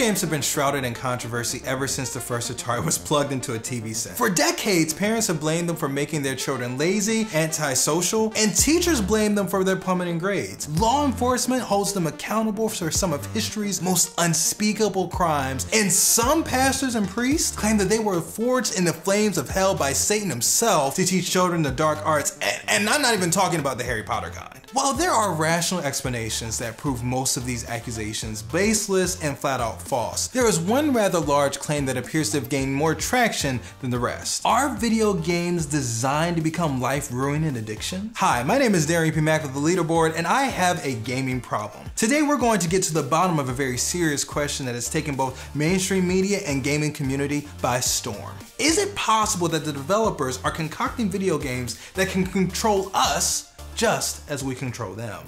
games have been shrouded in controversy ever since the first Atari was plugged into a TV set. For decades, parents have blamed them for making their children lazy, antisocial, and teachers blame them for their plummeting grades. Law enforcement holds them accountable for some of history's most unspeakable crimes, and some pastors and priests claim that they were forged in the flames of hell by Satan himself to teach children the dark arts, and I'm not even talking about the Harry Potter kind. While there are rational explanations that prove most of these accusations baseless and flat out false, there is one rather large claim that appears to have gained more traction than the rest. Are video games designed to become life-ruining addiction? Hi, my name is Darrian Mack of the Leaderboard, and I have a gaming problem. Today we're going to get to the bottom of a very serious question that has taken both mainstream media and gaming community by storm. Is it possible that the developers are concocting video games that can control us just as we control them?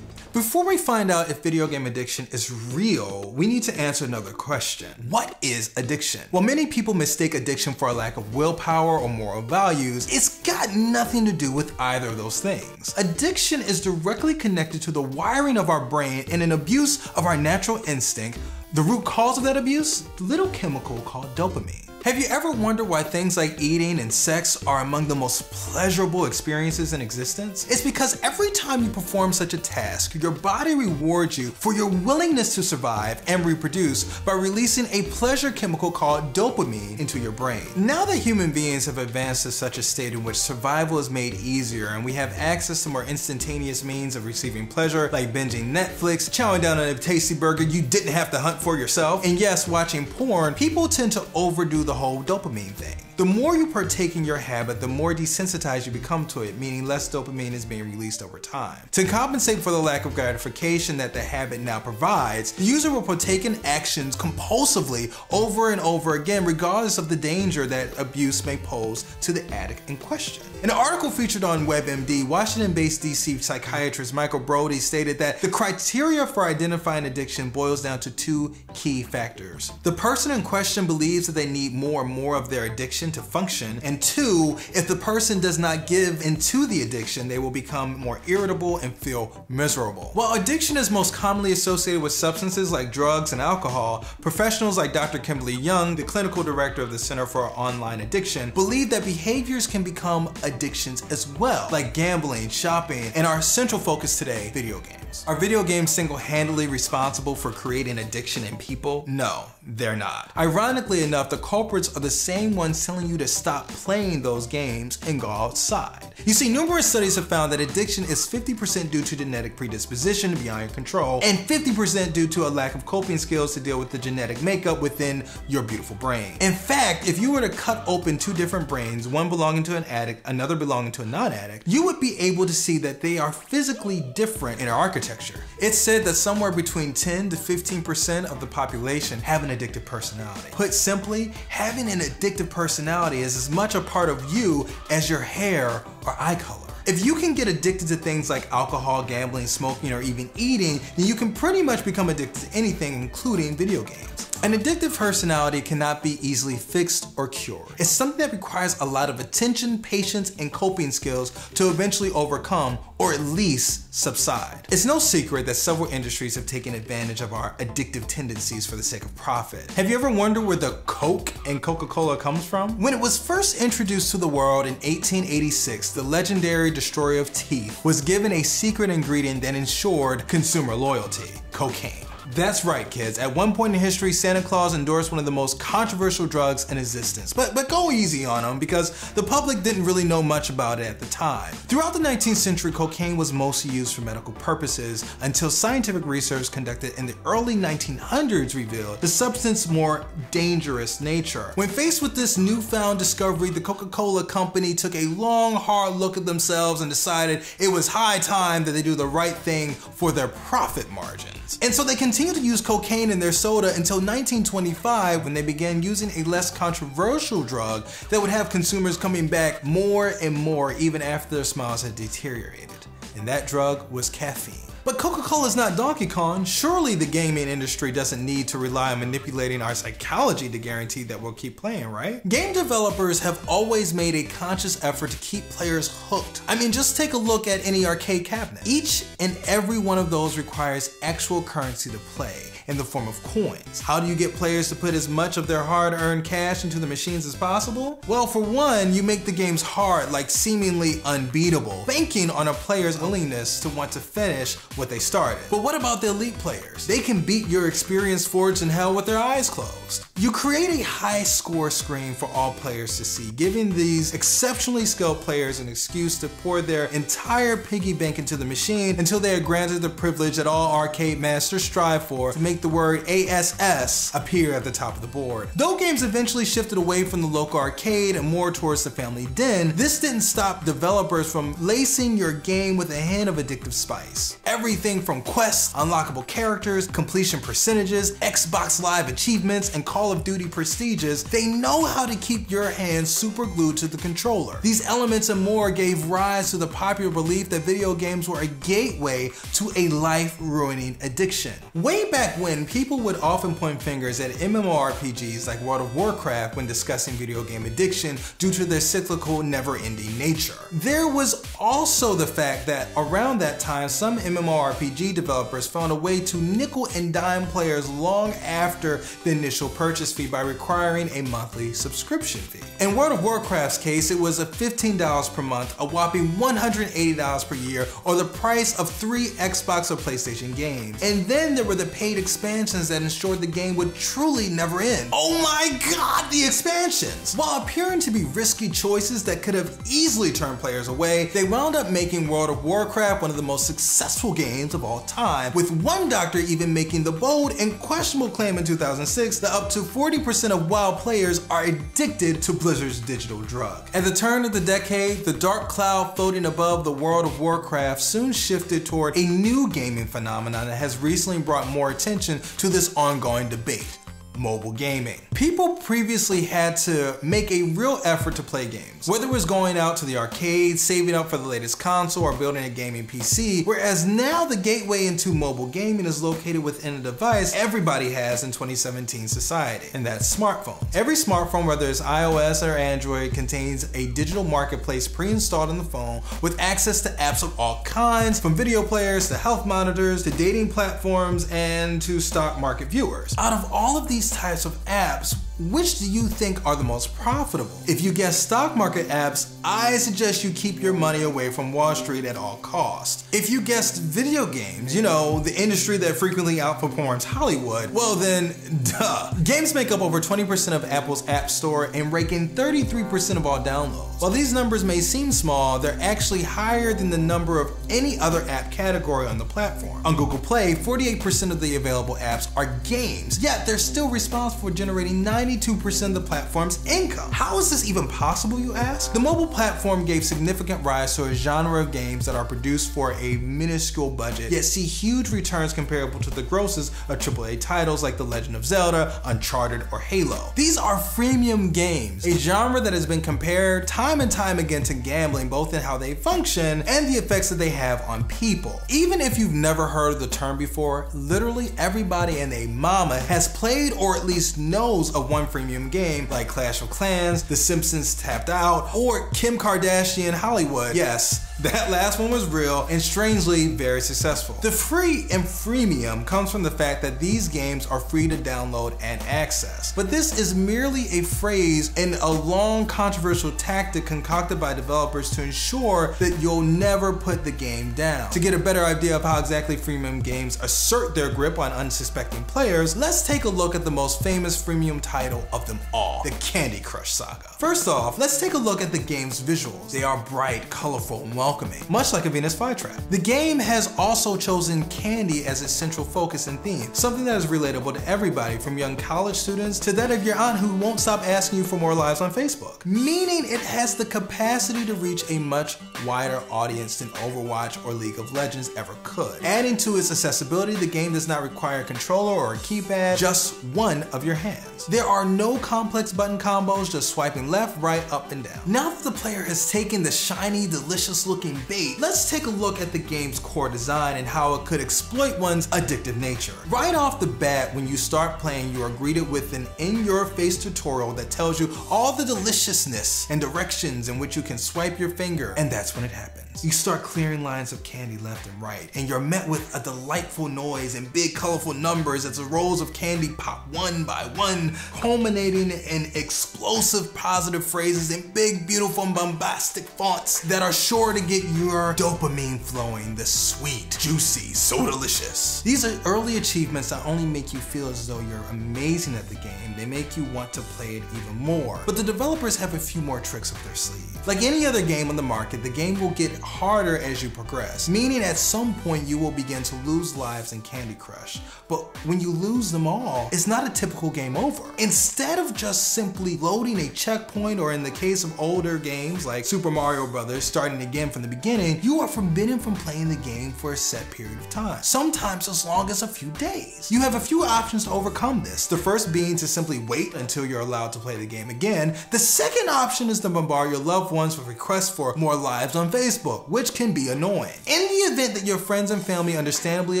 Before we find out if video game addiction is real, we need to answer another question. What is addiction? While many people mistake addiction for a lack of willpower or moral values, it's got nothing to do with either of those things. Addiction is directly connected to the wiring of our brain and an abuse of our natural instinct. The root cause of that abuse? The little chemical called dopamine. Have you ever wondered why things like eating and sex are among the most pleasurable experiences in existence? It's because every time you perform such a task, your body rewards you for your willingness to survive and reproduce by releasing a pleasure chemical called dopamine into your brain. Now that human beings have advanced to such a state in which survival is made easier and we have access to more instantaneous means of receiving pleasure, like binging Netflix, chowing down on a tasty burger you didn't have to hunt for yourself, and yes, watching porn, people tend to overdo the whole dopamine thing. The more you partake in your habit, the more desensitized you become to it, meaning less dopamine is being released over time. To compensate for the lack of gratification that the habit now provides, the user will partake in actions compulsively over and over again, regardless of the danger that abuse may pose to the addict in question. In an article featured on WebMD, Washington-based DC psychiatrist Michael Brody stated that the criteria for identifying addiction boils down to two key factors. The person in question believes that they need more and more of their addiction to function, and two, if the person does not give into the addiction, they will become more irritable and feel miserable. While addiction is most commonly associated with substances like drugs and alcohol, professionals like Dr. Kimberly Young, the clinical director of the Center for Online Addiction, believe that behaviors can become addictions as well, like gambling, shopping, and our central focus today, video games. Are video games single-handedly responsible for creating addiction in people? No, they're not. Ironically enough, the culprits are the same ones telling you to stop playing those games and go outside. You see, numerous studies have found that addiction is 50% due to genetic predisposition beyond your control, and 50% due to a lack of coping skills to deal with the genetic makeup within your beautiful brain. In fact, if you were to cut open two different brains, one belonging to an addict, another belonging to a non-addict, you would be able to see that they are physically different in their architecture. It's said that somewhere between 10 to 15% of the population have an addictive personality. Put simply, having an addictive personality is as much a part of you as your hair or eye color. If you can get addicted to things like alcohol, gambling, smoking, or even eating, then you can pretty much become addicted to anything, including video games. An addictive personality cannot be easily fixed or cured. It's something that requires a lot of attention, patience, and coping skills to eventually overcome or at least subside. It's no secret that several industries have taken advantage of our addictive tendencies for the sake of profit. Have you ever wondered where the Coke in Coca-Cola comes from? When it was first introduced to the world in 1886, the legendary destroyer of teeth was given a secret ingredient that ensured consumer loyalty: cocaine. That's right, kids. At one point in history, Santa Claus endorsed one of the most controversial drugs in existence. But go easy on him, because the public didn't really know much about it at the time. Throughout the 19th century, cocaine was mostly used for medical purposes until scientific research conducted in the early 1900s revealed the substance's more dangerous nature. When faced with this newfound discovery, the Coca-Cola company took a long, hard look at themselves and decided it was high time that they do the right thing for their profit margins. And so they continued to use cocaine in their soda until 1925, when they began using a less controversial drug that would have consumers coming back more and more even after their smiles had deteriorated. And that drug was caffeine. But Coca-Cola is not Donkey Kong. Surely the gaming industry doesn't need to rely on manipulating our psychology to guarantee that we'll keep playing, right? Game developers have always made a conscious effort to keep players hooked. I mean, just take a look at any arcade cabinet. Each and every one of those requires actual currency to play in the form of coins. How do you get players to put as much of their hard-earned cash into the machines as possible? Well, for one, you make the games hard, like seemingly unbeatable, banking on a player's willingness to want to finish what they started. But what about the elite players? They can beat your experience forged in hell with their eyes closed. You create a high score screen for all players to see, giving these exceptionally skilled players an excuse to pour their entire piggy bank into the machine until they are granted the privilege that all arcade masters strive for, to make the word ASS appear at the top of the board. Though games eventually shifted away from the local arcade and more towards the family den, this didn't stop developers from lacing your game with a hint of addictive spice. Everything from quests, unlockable characters, completion percentages, Xbox Live achievements, and Call of Duty prestiges, they know how to keep your hands super glued to the controller. These elements and more gave rise to the popular belief that video games were a gateway to a life-ruining addiction. Way back when, people would often point fingers at MMORPGs like World of Warcraft when discussing video game addiction due to their cyclical, never-ending nature. There was also the fact that around that time, some MMORPG developers found a way to nickel and dime players long after the initial purchase fee by requiring a monthly subscription fee. In World of Warcraft's case, it was a $15 per month, a whopping $180 per year, or the price of 3 Xbox or PlayStation games. And then there were the paid expansions that ensured the game would truly never end. Oh my god, the expansions! While appearing to be risky choices that could have easily turned players away, they wound up making World of Warcraft one of the most successful games of all time, with one doctor even making the bold and questionable claim in 2006 that up to 40% of WoW players are addicted to Blizzard's digital drug. At the turn of the decade, the dark cloud floating above the World of Warcraft soon shifted toward a new gaming phenomenon that has recently brought more attention to this ongoing debate: mobile gaming. People previously had to make a real effort to play games, whether it was going out to the arcade, saving up for the latest console, or building a gaming PC, whereas now the gateway into mobile gaming is located within a device everybody has in 2017 society, and that's smartphones. Every smartphone, whether it's iOS or Android, contains a digital marketplace pre-installed on the phone with access to apps of all kinds, from video players to health monitors to dating platforms and to stock market viewers. Out of all of these types of apps, which do you think are the most profitable? If you guess stock market apps, I suggest you keep your money away from Wall Street at all costs. If you guessed video games, you know, the industry that frequently outperforms Hollywood, well then, duh. Games make up over 20% of Apple's App Store and rake in 33% of all downloads. While these numbers may seem small, they're actually higher than the number of any other app category on the platform. On Google Play, 48% of the available apps are games, yet they're still responsible for generating 92% of the platform's income. How is this even possible, you ask? The mobile platform gave significant rise to a genre of games that are produced for a minuscule budget, yet see huge returns comparable to the grosses of AAA titles like The Legend of Zelda, Uncharted, or Halo. These are freemium games, a genre that has been compared time and time again to gambling, both in how they function and the effects that they have on people. Even if you've never heard of the term before, literally everybody and their mama has played or at least knows of one freemium game, like Clash of Clans, The Simpsons Tapped Out, or Kim Kardashian Hollywood. Yes, that last one was real and strangely very successful. The free and freemium comes from the fact that these games are free to download and access. But this is merely a phrase and a long controversial tactic concocted by developers to ensure that you'll never put the game down. To get a better idea of how exactly freemium games assert their grip on unsuspecting players, let's take a look at the most famous freemium title of them all, the Candy Crush saga. First off, let's take a look at the game's visuals. They are bright, colorful, and welcoming, much like a Venus flytrap. The game has also chosen candy as its central focus and theme, something that is relatable to everybody from young college students to that of your aunt who won't stop asking you for more lives on Facebook. Meaning it has the capacity to reach a much wider audience than Overwatch or League of Legends ever could. Adding to its accessibility, the game does not require a controller or a keypad, just one of your hands. There are no complex button combos, just swiping left, right, up, and down. Now that the player has taken the shiny, delicious looking bait, let's take a look at the game's core design and how it could exploit one's addictive nature. Right off the bat, when you start playing, you are greeted with an in-your-face tutorial that tells you all the deliciousness and directions in which you can swipe your finger, and that's when it happens. You start clearing lines of candy left and right, and you're met with a delightful noise and big colorful numbers as the rolls of candy pop one by one, culminating in explosive positive phrases in big, beautiful, and bombastic fonts that are sure to get your dopamine flowing, the sweet, juicy, so delicious. These are early achievements that only make you feel as though you're amazing at the game. They make you want to play it even more. But the developers have a few more tricks up their sleeve. Like any other game on the market, the game will get harder as you progress, meaning at some point you will begin to lose lives in Candy Crush. But when you lose them all, it's not a typical game over. Instead of just simply loading a checkpoint, or in the case of older games like Super Mario Bros., starting again from the beginning, you are forbidden from playing the game for a set period of time, sometimes as long as a few days. You have a few options to overcome this. The first being to simply wait until you're allowed to play the game again. The second option is to bombard your loved ones with requests for more lives on Facebook, which can be annoying. In the event that your friends and family understandably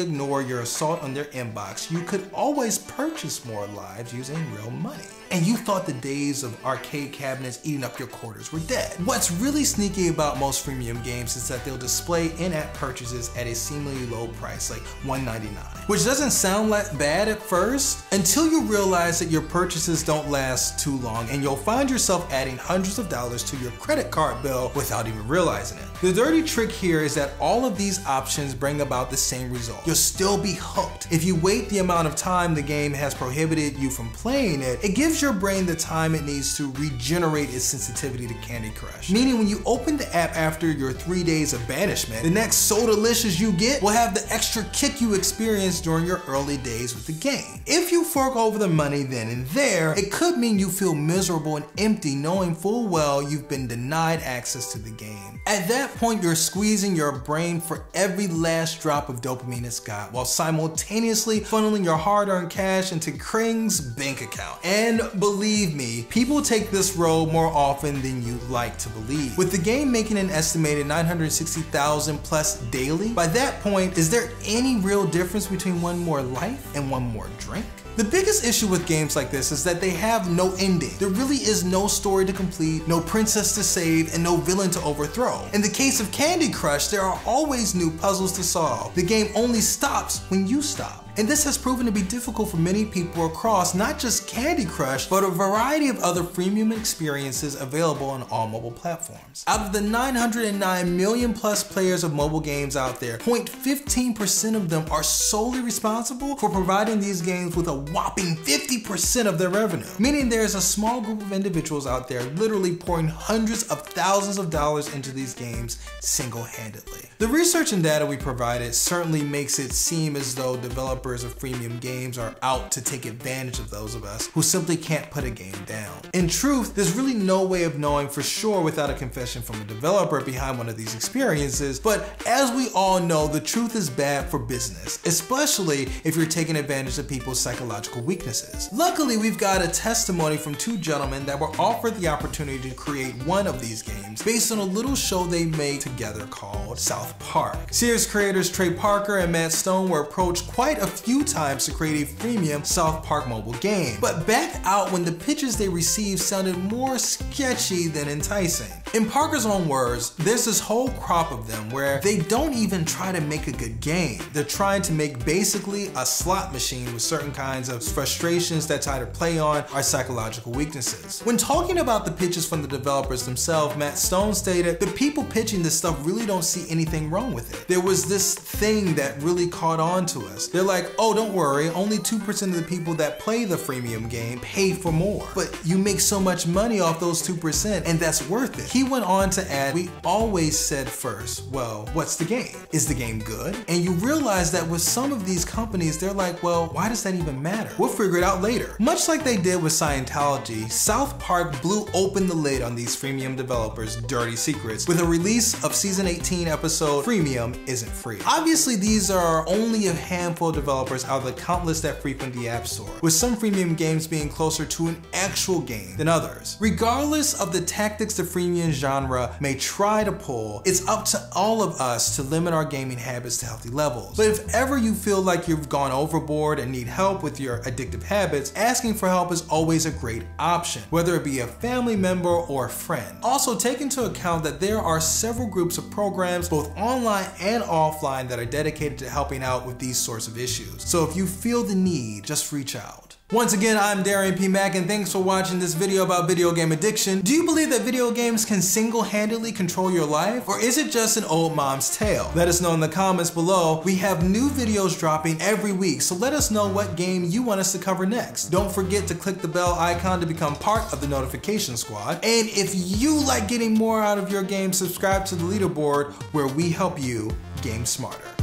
ignore your assault on their inbox, you could always purchase more lives using real money. And you thought the days of arcade cabinets eating up your quarters were dead. What's really sneaky about most freemium games is that they'll display in-app purchases at a seemingly low price, like $1.99, which doesn't sound that bad at first until you realize that your purchases don't last too long, and you'll find yourself adding hundreds of dollars to your credit card bill without even realizing it. The dirty trick here is that all of these options bring about the same result. You'll still be hooked. If you wait the amount of time the game has prohibited you from playing it, it gives your brain the time it needs to regenerate its sensitivity to Candy Crush. Meaning when you open the app after your 3 days of banishment, the next so delicious you get will have the extra kick you experienced during your early days with the game. If you fork over the money then and there, it could mean you feel miserable and empty knowing full well you've been denied access to the game. At that point, you're squeezing your brain for every last drop of dopamine it's got, while simultaneously funneling your hard-earned cash into Kring's bank account. And believe me, people take this road more often than you'd like to believe. With the game making an estimated 960,000 plus daily, by that point, is there any real difference between one more life and one more drink? The biggest issue with games like this is that they have no ending. There really is no story to complete, no princess to save, and no villain to overthrow. In the case of Candy Crush, there are always new puzzles to solve. The game only stops when you stop. And this has proven to be difficult for many people across not just Candy Crush, but a variety of other freemium experiences available on all mobile platforms. Out of the 909 million plus players of mobile games out there, 0.15% of them are solely responsible for providing these games with a whopping 50% of their revenue. Meaning there's a small group of individuals out there literally pouring hundreds of thousands of dollars into these games single-handedly. The research and data we provided certainly makes it seem as though developers of freemium games are out to take advantage of those of us who simply can't put a game down. In truth, there's really no way of knowing for sure without a confession from a developer behind one of these experiences, but as we all know, the truth is bad for business, especially if you're taking advantage of people's psychological weaknesses. Luckily, we've got a testimony from two gentlemen that were offered the opportunity to create one of these games based on a little show they made together called South Park. Series creators Trey Parker and Matt Stone were approached quite a few times to create a freemium South Park mobile game, but backed out when the pitches they received sounded more sketchy than enticing. In Parker's own words, there's this whole crop of them where they don't even try to make a good game. They're trying to make basically a slot machine with certain kinds of frustrations that try to play on our psychological weaknesses. When talking about the pitches from the developers themselves, Matt Stone stated, the people pitching this stuff really don't see anything wrong with it. There was this thing that really caught on to us. They're like, oh, don't worry, only 2% of the people that play the freemium game pay for more. But you make so much money off those 2%, and that's worth it. He went on to add, we always said first, well, what's the game? Is the game good? And you realize that with some of these companies, they're like, well, why does that even matter? We'll figure it out later. Much like they did with Scientology, South Park blew open the lid on these freemium developers' dirty secrets with a release of season 18 episode Freemium Isn't Free. Obviously, these are only a handful of developers out of the countless that frequent the App Store, with some freemium games being closer to an actual game than others. Regardless of the tactics the freemium genre may try to pull, it's up to all of us to limit our gaming habits to healthy levels. But if ever you feel like you've gone overboard and need help with your addictive habits, asking for help is always a great option, whether it be a family member or a friend. Also, take into account that there are several groups of programs, both online and offline, that are dedicated to helping out with these sorts of issues. So if you feel the need, just reach out. Once again, I'm Darrian P. Mack, and thanks for watching this video about video game addiction. Do you believe that video games can single-handedly control your life? Or is it just an old mom's tale? Let us know in the comments below. We have new videos dropping every week, so let us know what game you want us to cover next. Don't forget to click the bell icon to become part of the notification squad. And if you like getting more out of your game, subscribe to the Leaderboard, where we help you game smarter.